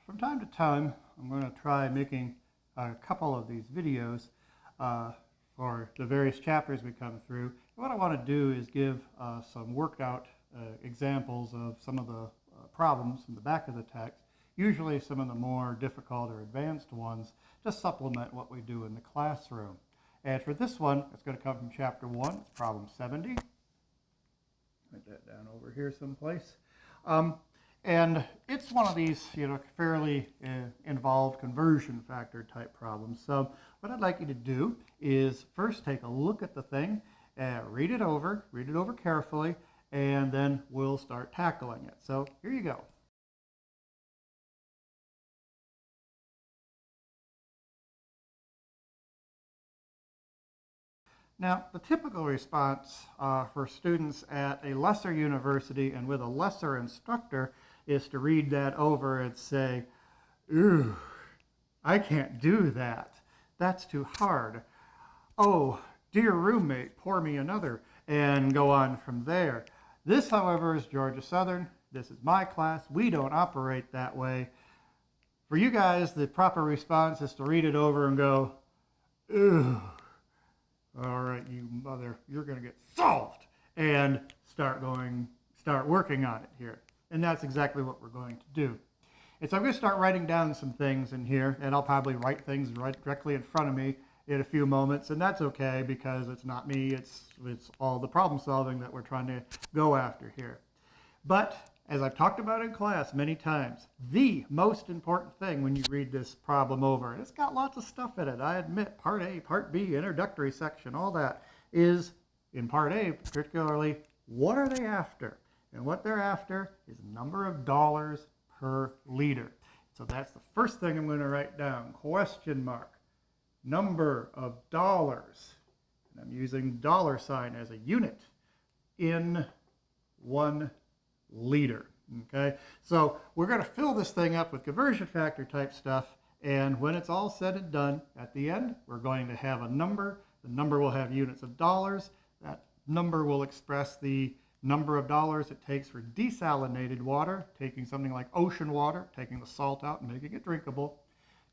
From time to time, I'm going to try making a couple of these videos for the various chapters we come through. And what I want to do is give some worked out examples of some of the problems in the back of the text, usually some of the more difficult or advanced ones, to supplement what we do in the classroom. And for this one, it's going to come from chapter 1. It's problem 70. Write that down over here someplace. And it's one of these, fairly involved conversion factor type problems. So what I'd like you to do is first take a look at the thing, read it over carefully, and then we'll start tackling it. So here you go. Now, the typical response for students at a lesser university and with a lesser instructor is to read that over and say, "Ooh, I can't do that. That's too hard. Oh, dear roommate, pour me another," and go on from there. This, however, is Georgia Southern. This is my class. We don't operate that way. For you guys, the proper response is to read it over and go, "Ooh. All right, you mother, you're going to get solved," and start working on it here. And that's exactly what we're going to do. And so I'm going to start writing down some things in here, and I'll probably write things right directly in front of me in a few moments, and that's okay because it's not me, it's all the problem solving that we're trying to go after here. But as I've talked about in class many times, the most important thing when you read this problem over, and it's got lots of stuff in it, I admit, Part A, Part B, introductory section, all that, is in Part A particularly, what are they after? And what they're after is number of dollars per liter. So that's the first thing I'm going to write down, question mark, number of dollars, and I'm using dollar sign as a unit, in 1 liter. Okay, so we're going to fill this thing up with conversion factor type stuff, and when it's all said and done, at the end, we're going to have a number. The number will have units of dollars. That number will express the number of dollars it takes for desalinated water, taking something like ocean water, taking the salt out and making it drinkable,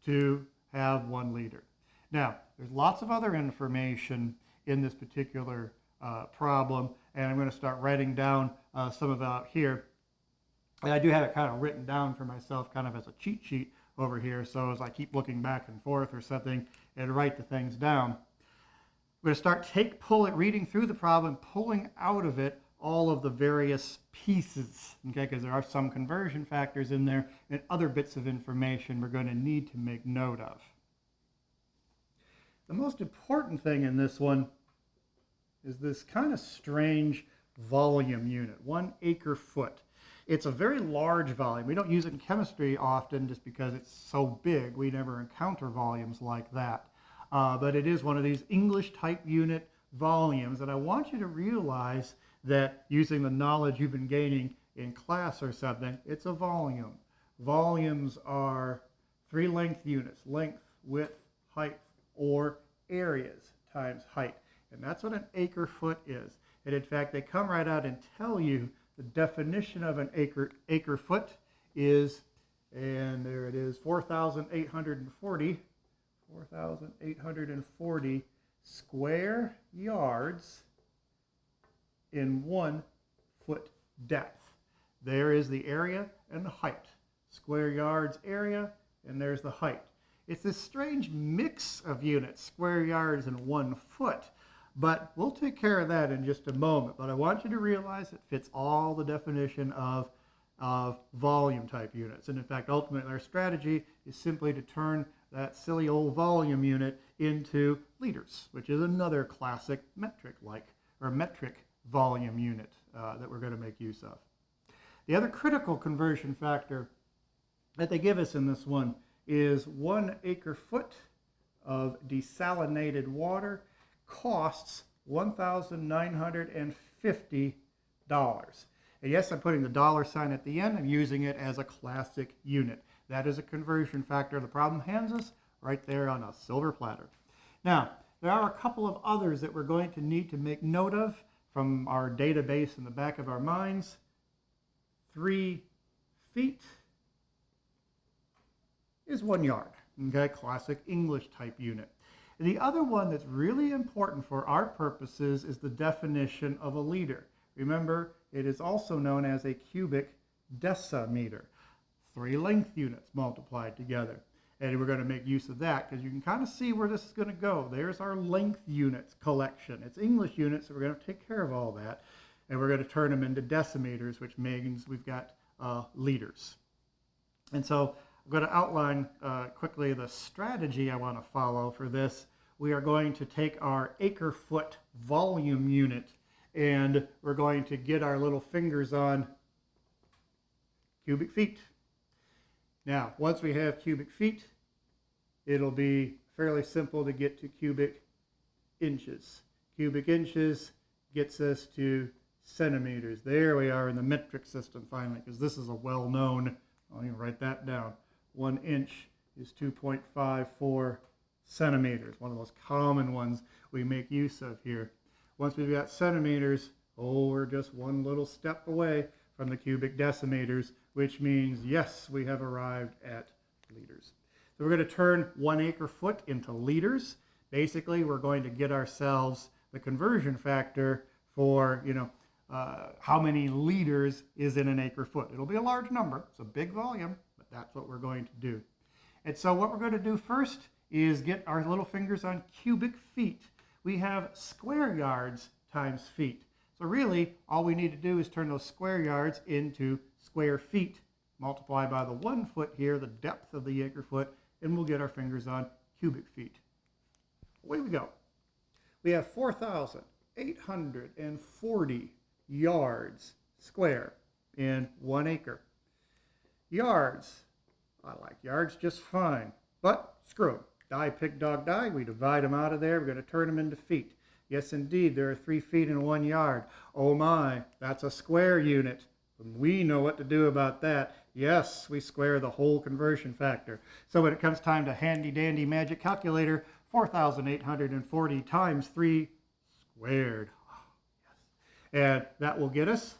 to have 1 liter. Now, there's lots of other information in this particular problem, and I'm going to start writing down some of it out here. And I do have it kind of written down for myself kind of as a cheat sheet over here, so as I keep looking back and forth or something and write the things down. I'm going to start reading through the problem, pulling out of it all of the various pieces, okay, because there are some conversion factors in there and other bits of information we're going to need to make note of. The most important thing in this one is this kind of strange volume unit, 1 acre-foot. It's a very large volume. We don't use it in chemistry often just because it's so big. We never encounter volumes like that. But it is one of these English type unit volumes, and I want you to realize that using the knowledge you've been gaining in class or something, it's a volume. Volumes are 3 length units, length, width, height, or areas times height. And that's what an acre-foot is. And in fact, they come right out and tell you the definition of an acre-foot is, and there it is, 4,840 square yards in 1 foot depth. There is the area and the height. Square yards area, and there's the height. It's this strange mix of units, square yards and 1 foot. But we'll take care of that in just a moment. But I want you to realize it fits all the definition of volume type units. And in fact, ultimately our strategy is simply to turn that silly old volume unit into liters, which is another classic metric volume unit that we're going to make use of. The other critical conversion factor that they give us in this one is 1 acre-foot of desalinated water costs $1,950. And yes, I'm putting the dollar sign at the end. I'm using it as a classic unit. That is a conversion factor the problem hands us right there on a silver platter. Now, there are a couple of others that we're going to need to make note of from our database in the back of our minds. 3 feet is 1 yard. Okay, classic English type unit. And the other one that's really important for our purposes is the definition of a liter. Remember, it is also known as a cubic decimeter. 3 length units multiplied together. And we're going to make use of that because you can kind of see where this is going to go. There's our length units collection. It's English units, so we're going to take care of all that. And we're going to turn them into decimeters, which means we've got liters. And so I'm going to outline quickly the strategy I want to follow for this. We are going to take our acre-foot volume unit and we're going to get our little fingers on cubic feet. Now, once we have cubic feet, it'll be fairly simple to get to cubic inches. Cubic inches gets us to centimeters. There we are in the metric system finally, because this is a well-known, I'll even write that down. 1 inch is 2.54 centimeters, one of those common ones we make use of here. Once we've got centimeters, we're just one little step away from the cubic decimeters, which means, yes, we have arrived at liters. So we're going to turn 1 acre foot into liters. Basically, we're going to get ourselves the conversion factor for, how many liters is in an acre foot. It'll be a large number. It's a big volume, but that's what we're going to do. And so what we're going to do first is get our little fingers on cubic feet. We have square yards times feet. So really, all we need to do is turn those square yards into square feet. Multiply by the 1 foot here, the depth of the acre foot, and we'll get our fingers on cubic feet. Away we go. We have 4,840 yards square in 1 acre. Yards, I like yards just fine, but screw them. Die, pig, dog, die. We divide them out of there. We're going to turn them into feet. Yes, indeed, there are 3 feet in 1 yard. Oh my, that's a square unit. We know what to do about that. Yes, we square the whole conversion factor. So when it comes time to handy-dandy magic calculator, 4,840 times 3 squared. Oh, yes. And that will get us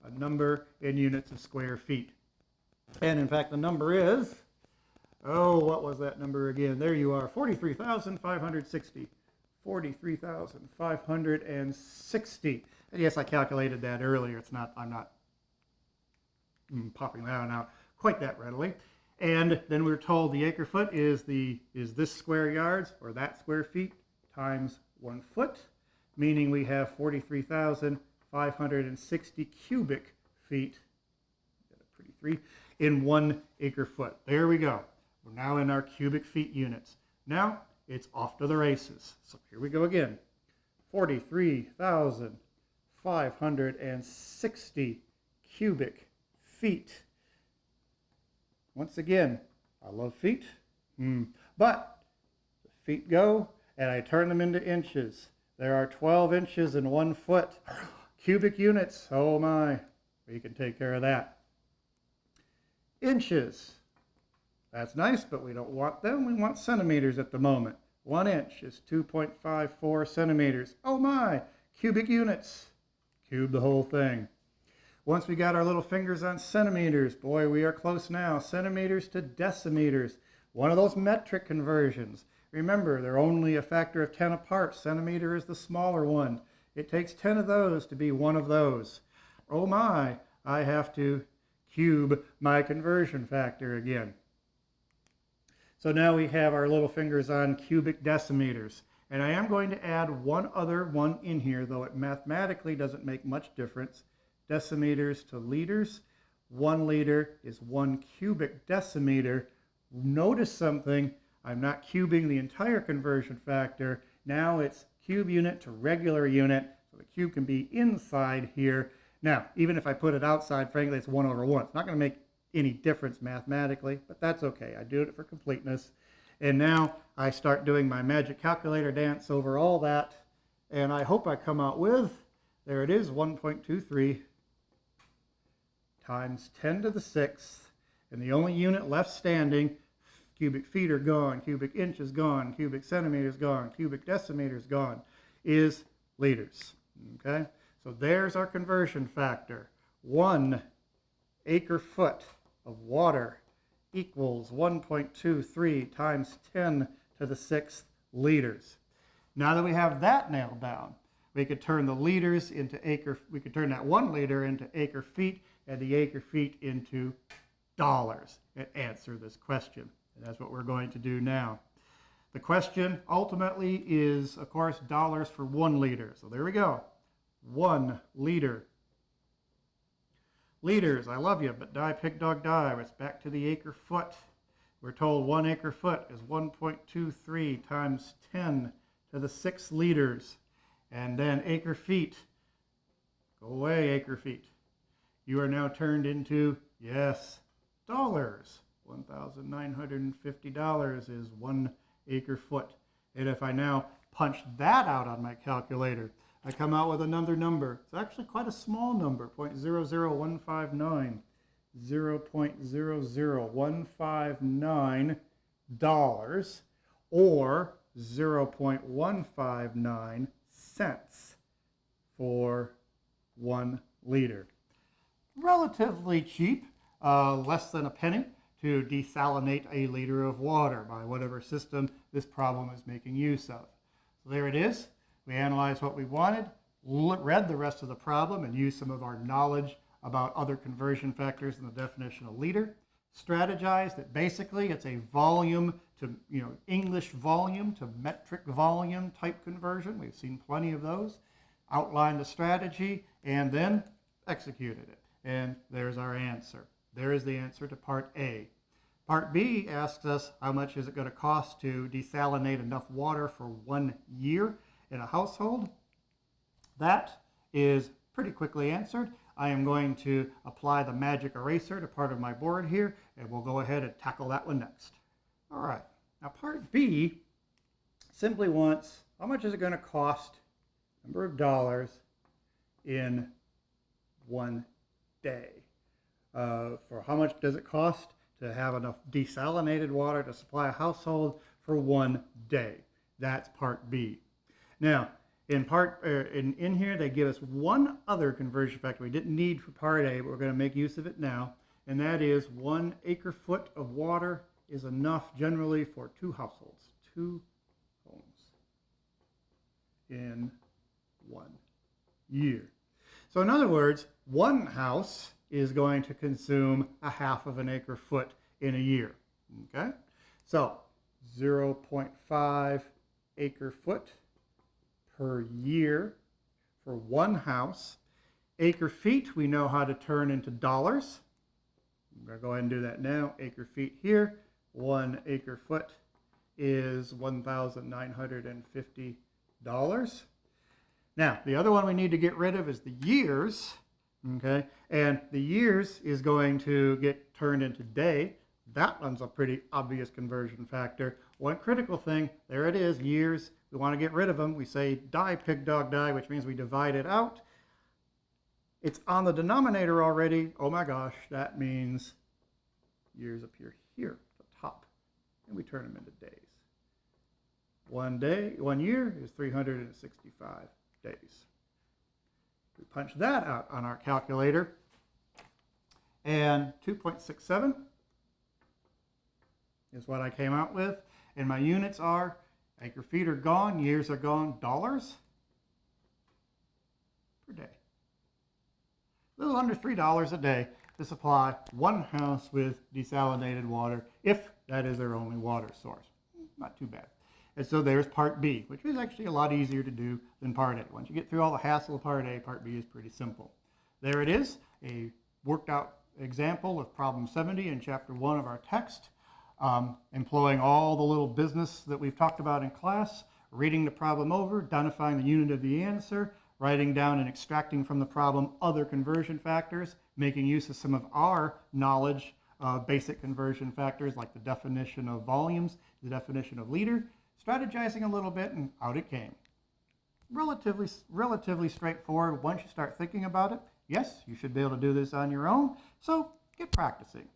a number in units of square feet. And in fact, the number is, what was that number again? There you are, 43,560. 43,560. And yes, I calculated that earlier. I'm not popping that one out quite that readily. And then we're told the acre foot is this square yards or that square feet times 1 foot, meaning we have 43,560 cubic feet. Got a pretty 3 in 1 acre foot. There we go. We're now in our cubic feet units. Now it's off to the races. So here we go again. 43,560 cubic feet. Once again, I love feet, but the feet go and I turn them into inches. There are 12 inches in 1 foot. Cubic units, oh my, we can take care of that. Inches. That's nice, but we don't want them. We want centimeters at the moment. 1 inch is 2.54 centimeters. Oh my, cubic units. Cube the whole thing. Once we got our little fingers on centimeters, boy, we are close now. Centimeters to decimeters. One of those metric conversions. Remember, they're only a factor of 10 apart. Centimeter is the smaller one. It takes 10 of those to be one of those. Oh my, I have to cube my conversion factor again. So now we have our little fingers on cubic decimeters. And I am going to add one other one in here, though it mathematically doesn't make much difference. Decimeters to liters. 1 liter is 1 cubic decimeter. Notice something. I'm not cubing the entire conversion factor. Now it's cube unit to regular unit. So the cube can be inside here. Now, even if I put it outside, frankly, it's 1 over 1. It's not going to make any difference mathematically, but that's okay. I do it for completeness. And now I start doing my magic calculator dance over all that, and I hope I come out with, there it is, 1.23 times 10 to the 6th, and the only unit left standing, cubic feet are gone, cubic inches gone, cubic centimeters gone, cubic decimeters gone, is liters. Okay, so there's our conversion factor. 1 acre foot of water equals 1.23 times 10 to the 6th liters. Now that we have that nailed down, we could turn the liters into we could turn that 1 liter into acre feet and the acre feet into dollars and answer this question. And that's what we're going to do now. The question ultimately is, of course, dollars for 1 liter. So there we go. 1 liter. Liters, I love you, but die, pig, dog, die. It's back to the acre foot. We're told 1 acre foot is 1.23 times 10 to the 6 liters. And then acre feet. Go away, acre feet. You are now turned into, yes, dollars. $1,950 is 1 acre foot. And if I now punch that out on my calculator, I come out with another number. It's actually quite a small number, 0.00159. 0.00159 dollars, or 0.159 cents for 1 liter. Relatively cheap, less than a penny to desalinate a liter of water by whatever system this problem is making use of. So there it is. We analyzed what we wanted, read the rest of the problem, and used some of our knowledge about other conversion factors in the definition of liter. Strategized that basically it's a volume to, English volume to metric volume type conversion. We've seen plenty of those. Outlined the strategy and then executed it. And there's our answer. There is the answer to part A. Part B asks us how much is it going to cost to desalinate enough water for 1 year in a household. That is pretty quickly answered. I am going to apply the magic eraser to part of my board here, and we'll go ahead and tackle that one next. All right, now part B simply wants how much is it going to cost, number of dollars, in 1 day. For how much does it cost to have enough desalinated water to supply a household for 1 day? That's part B. Now, in here, they give us one other conversion factor we didn't need for part A, but we're going to make use of it now, and that is 1 acre foot of water is enough generally for 2 households, 2 homes in 1 year. So in other words, 1 house is going to consume a half of an acre foot in a year. Okay? So 0.5 acre foot per year for 1 house. Acre feet we know how to turn into dollars. I'm going to go ahead and do that now. Acre feet here. 1 acre foot is $1,950. Now, the other one we need to get rid of is the years. Okay, and the years is going to get turned into day. That one's a pretty obvious conversion factor. One critical thing, there it is, years. We want to get rid of them. We say die, pig, dog, die, which means we divide it out. It's on the denominator already. Oh my gosh, that means years appear here at the top, and we turn them into days. 1 day, 1 year is 365 days. We punch that out on our calculator, and 2.67 is what I came out with. And my units are acre feet are gone, years are gone, dollars per day. A little under $3 a day to supply 1 house with desalinated water, if that is their only water source. Not too bad. And so there's part B, which is actually a lot easier to do than part A. Once you get through all the hassle of part A, part B is pretty simple. There it is, a worked out example of problem 70 in chapter 1 of our text, employing all the little business that we've talked about in class, reading the problem over, identifying the unit of the answer, writing down and extracting from the problem other conversion factors, making use of some of our knowledge of basic conversion factors like the definition of volumes, the definition of liter, strategizing a little bit, and out it came. Relatively straightforward once you start thinking about it. Yes, you should be able to do this on your own, so get practicing.